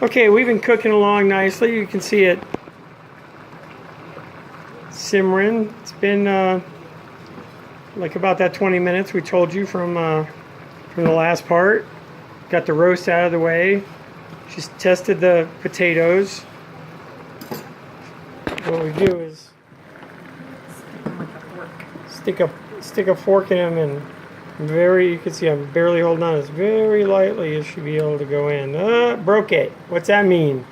Okay, we've been cooking along nicely. You can see it simmering. It's been like about that 20 minutes we told you from the last part. Got the roast out of the way. Just tested the potatoes. What we do is stick a fork in them, and you can see I'm barely holding on. It's very lightly. It should be able to go in. Broke it. What's that mean?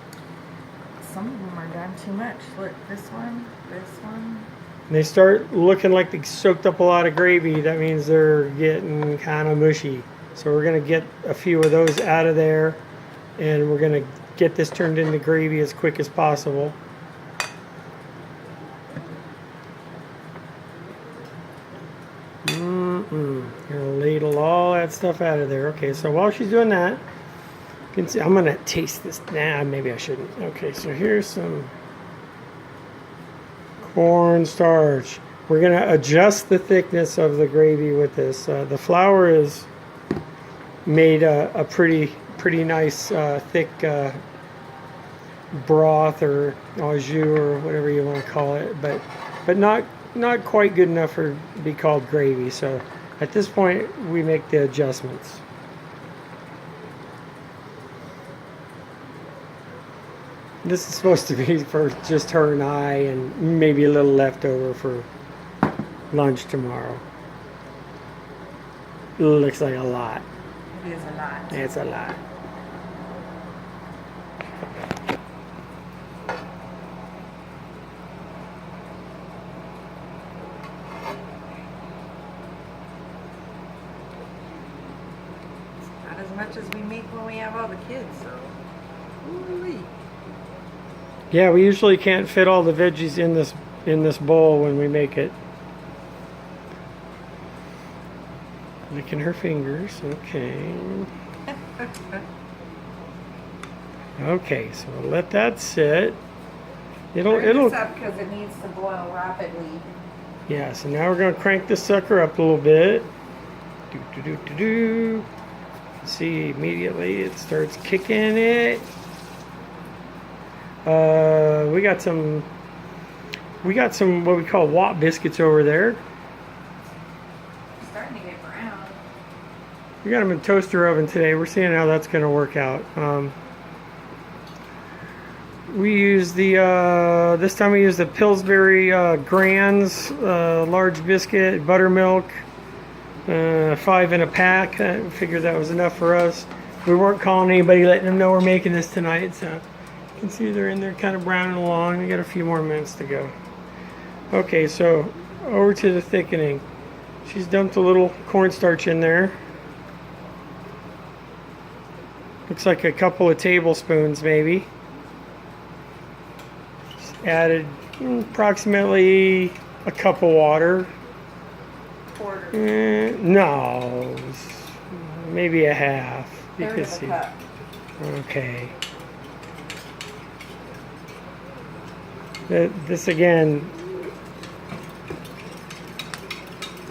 Some of them are done too much. Look, this one. And they start looking like they soaked up a lot of gravy. That means they're getting kind of mushy. So we're going to get a few of those out of there, and we're going to get this turned into gravy as quick as possible. Gonna ladle all that stuff out of there. Okay, so while she's doing that, you can see I'm gonna taste this. Nah, maybe I shouldn't. Okay, so here's some cornstarch. We're gonna adjust the thickness of the gravy with this. The flour is made a pretty nice thick broth or au jus or whatever you want to call it, but not quite good enough to be called gravy. So at this point we make the adjustments. This is supposed to be for just her and I, and maybe a little leftover for lunch tomorrow. Looks like a lot. It is a lot. It's a lot. Not as much as we make when we have all the kids, so. Ooh-wee. Yeah, we usually can't fit all the veggies in this bowl when we make it. Licking her fingers. Okay. Okay, so we'll let that sit. It'll. This up because it needs to boil rapidly. Yeah. So now we're gonna crank this sucker up a little bit. Do. See, immediately it starts kicking it. We got some what we call Watt biscuits over there. Starting to get brown. We got them in toaster oven today. We're seeing how that's going to work out. We use this time we use the Pillsbury Grands large biscuit, buttermilk, 5 in a pack. I figured that was enough for us. We weren't calling anybody, letting them know we're making this tonight. So you can see they're in there kind of browning along. We got a few more minutes to go. Okay, so over to the thickening. She's dumped a little cornstarch in there. Looks like a couple of tablespoons maybe. Just added approximately a cup of water. Quarter. No, maybe a half. You Third can of a see. cup. Okay. This again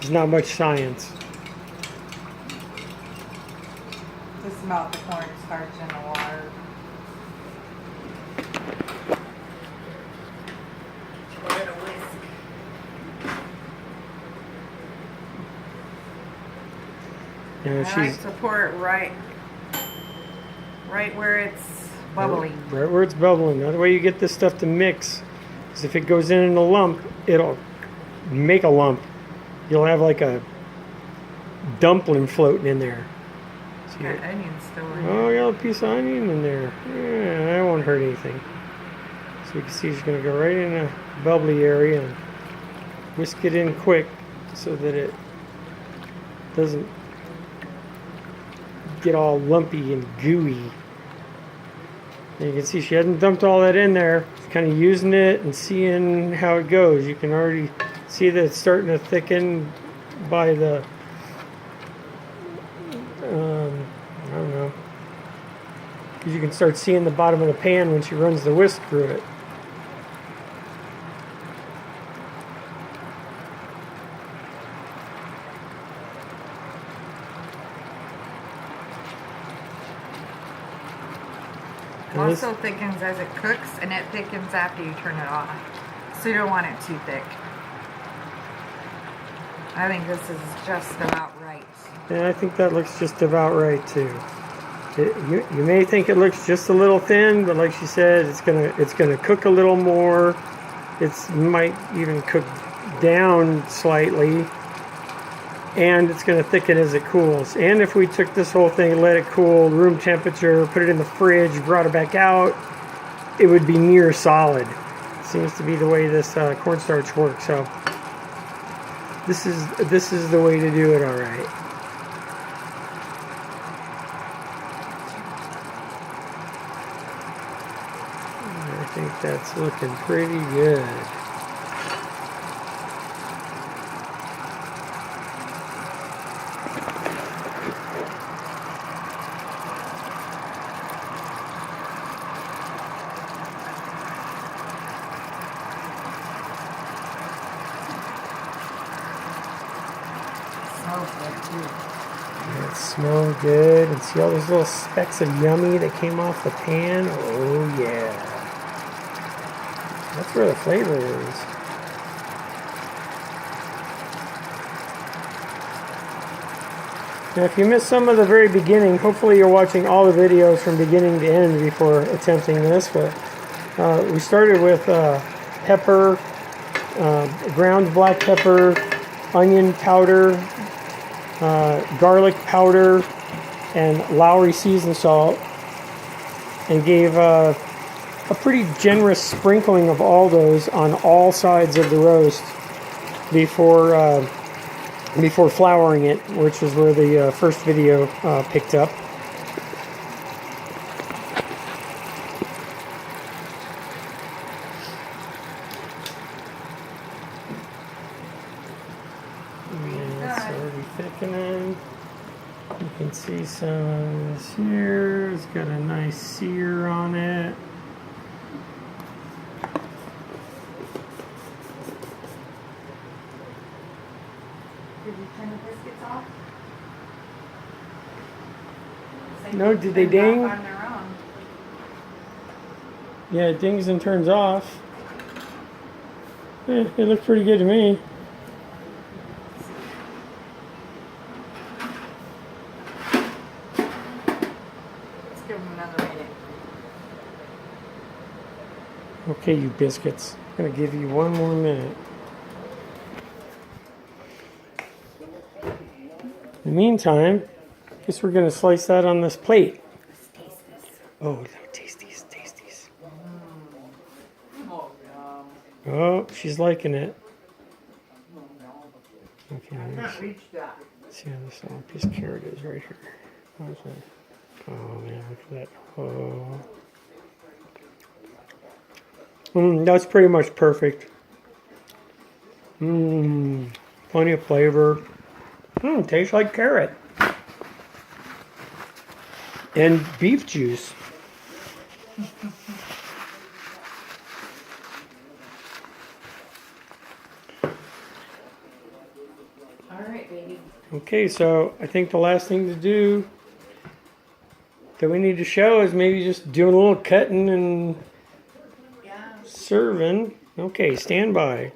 is not much science. Just melt the cornstarch in the water. Give it a whisk. Yeah, I like to pour it right where it's bubbling. Right where it's bubbling. The way you get this stuff to mix is if it goes in a lump, it'll make a lump. You'll have like a dumpling floating in there. See Got it? onions still in Oh, there. I got a piece of onion in there. Yeah, that won't hurt anything. So you can see she's going to go right in the bubbly area and whisk it in quick so that it doesn't get all lumpy and gooey. And you can see she hasn't dumped all that in there. She's kind of using it and seeing how it goes. You can already see that it's starting to thicken by the I don't know. You can start seeing the bottom of the pan when she runs the whisk through it. It also thickens as it cooks, and it thickens after you turn it off. So you don't want it too thick. I think this is just about right. Yeah, I think that looks just about right too. You may think it looks just a little thin, but like she said, it's gonna cook a little more. It might even cook down slightly, and it's gonna thicken as it cools. And if we took this whole thing, let it cool, room temperature, put it in the fridge, brought it back out, it would be near solid. Seems to be the way this cornstarch works. So this is the way to do it. All right. I think that's looking pretty good. It smells good. And see all those little specks of yummy that came off the pan? Oh yeah. That's where the flavor is. Now if you missed some of the very beginning, hopefully you're watching all the videos from beginning to end before attempting this. But we started with pepper, ground black pepper, onion powder, garlic powder, and Lowry seasoned salt, and gave a pretty generous sprinkling of all those on all sides of the roast before flouring it, which is where the first video picked up. It's already thickening. You can see some of this here. It's got a nice sear on it. Did you turn the biscuits off? No, did they ding? On their own. Yeah, it dings and turns off. It looked pretty good to me. Let's give them another minute. Okay, you biscuits. I'm going to give you one more minute. In the meantime, I guess we're going to slice that on this plate. Oh, taste these, taste these. Oh, she's liking it. Okay, let's see how this little piece of carrot is right here. How's that? Oh man, look at that. Oh. That's pretty much perfect. Plenty of flavor. Tastes like carrot. And beef juice. All right, baby. Okay, so I think the last thing to do that we need to show is maybe just doing a little cutting and serving. Okay, stand by.